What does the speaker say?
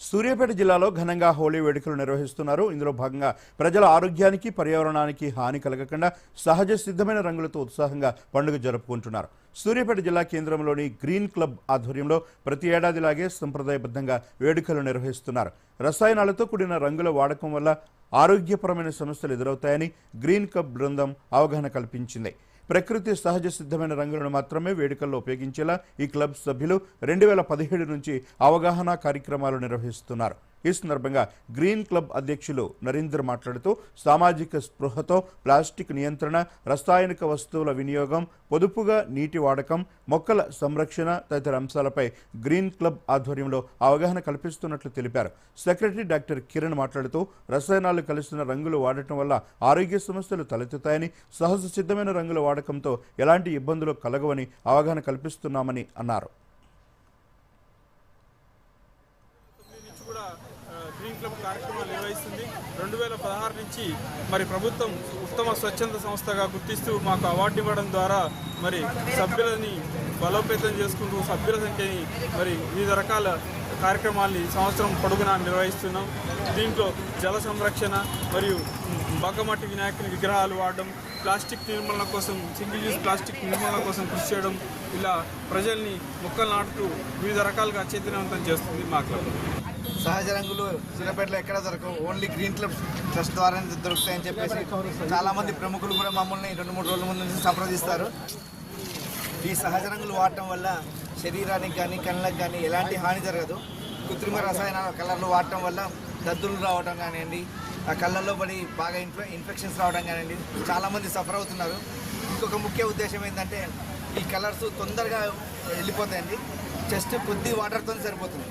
సూర్యాపేట జిల్లాలో ఘనంగా హోలీ వేడుకలు నిర్వహిస్తున్నారు. ఇందులో భాగంగా ప్రజల ఆరోగ్యానికి, పర్యావరణానికి హాని కలగకుండా సహజ సిద్ధమైన రంగులతో ఉత్సాహంగా పండుగ జరుపుకుంటున్నారు. సూర్యాపేట జిల్లా కేంద్రంలోని గ్రీన్ క్లబ్ ఆధ్వర్యంలో ప్రతి ఏడాదిలాగే సంప్రదాయబద్ధంగా వేడుకలు నిర్వహిస్తున్నారు. రసాయనాలతో కూడిన రంగుల వాడకం వల్ల ఆరోగ్యపరమైన సమస్యలు ఎదురవుతాయని గ్రీన్ క్లబ్ బృందం అవగాహన కల్పించింది. ప్రకృతి సహజ సిద్ధమైన రంగులను మాత్రమే వేడుకల్లో ఉపయోగించేలా ఈ క్లబ్ సభ్యులు 2017 నుంచి అవగాహన కార్యక్రమాలు నిర్వహిస్తున్నారు. ఈ సందర్భంగా గ్రీన్ క్లబ్ అధ్యక్షులు నరేంద్ర మాట్లాడుతూ సామాజిక స్పృహతో ప్లాస్టిక్ నియంత్రణ, రసాయనిక వస్తువుల వినియోగం, పొదుపుగా నీటి వాడకం, మొక్కల సంరక్షణ తదితర అంశాలపై గ్రీన్ క్లబ్ ఆధ్వర్యంలో అవగాహన కల్పిస్తున్నట్లు తెలిపారు. సెక్రటరీ డాక్టర్ కిరణ్ మాట్లాడుతూ రసాయనాలు కలిసిన రంగులు వాడటం వల్ల ఆరోగ్య సమస్యలు తలెత్తుతాయని, సహజ సిద్ధమైన రంగుల వాడకంతో ఎలాంటి ఇబ్బందులు కలగవని అవగాహన కల్పిస్తున్నామని అన్నారు. గ్రీన్ క్లబ్ కార్యక్రమాలు నిర్వహిస్తుంది. 2016 నుంచి మరి ప్రభుత్వం ఉత్తమ స్వచ్ఛంద సంస్థగా గుర్తిస్తూ మాకు అవార్డు ఇవ్వడం ద్వారా మరి సభ్యులని బలోపేతం చేసుకుంటూ సభ్యుల సంఖ్యని మరి వివిధ రకాల కార్యక్రమాల్ని సంవత్సరం పొడుగునా నిర్వహిస్తున్నాం. దీంట్లో జల సంరక్షణ మరియు బంకమట్టి వినాయకుని విగ్రహాలు వాడడం, ప్లాస్టిక్ నిర్మూలన కోసం, సింగిల్ యూజ్ ప్లాస్టిక్ నిర్మూలన కోసం కృషి చేయడం, ఇలా ప్రజల్ని మొక్కలు నాటుతూ వివిధ రకాలుగా చైతన్యవంతం చేస్తుంది మా క్లబ్. సహజ రంగులు సూర్యాపేటలో ఎక్కడ దొరకవు, ఓన్లీ గ్రీన్ క్లబ్ ట్రస్ట్ ద్వారా దొరుకుతాయని చెప్పేసి చాలామంది ప్రముఖులు కూడా మమ్మల్ని 2-3 రోజుల ముందు నుంచి సంప్రదిస్తారు. ఈ సహజ రంగులు వాడటం వల్ల శరీరానికి కానీ కళ్ళకి కానీ ఎలాంటి హాని జరగదు. కృత్రిమ రసాయనాల కలర్లు వాడటం వల్ల దద్దులు రావడం కానివ్వండి, ఆ కళ్ళల్లో పడి బాగా ఇన్ఫెక్షన్స్ రావడం కానివ్వండి, చాలామంది సఫర్ అవుతున్నారు. ఇంకొక ముఖ్య ఉద్దేశం ఏంటంటే ఈ కలర్స్ తొందరగా వెళ్ళిపోతాయండి. జస్ట్ కొద్ది వాటర్తో సరిపోతుంది.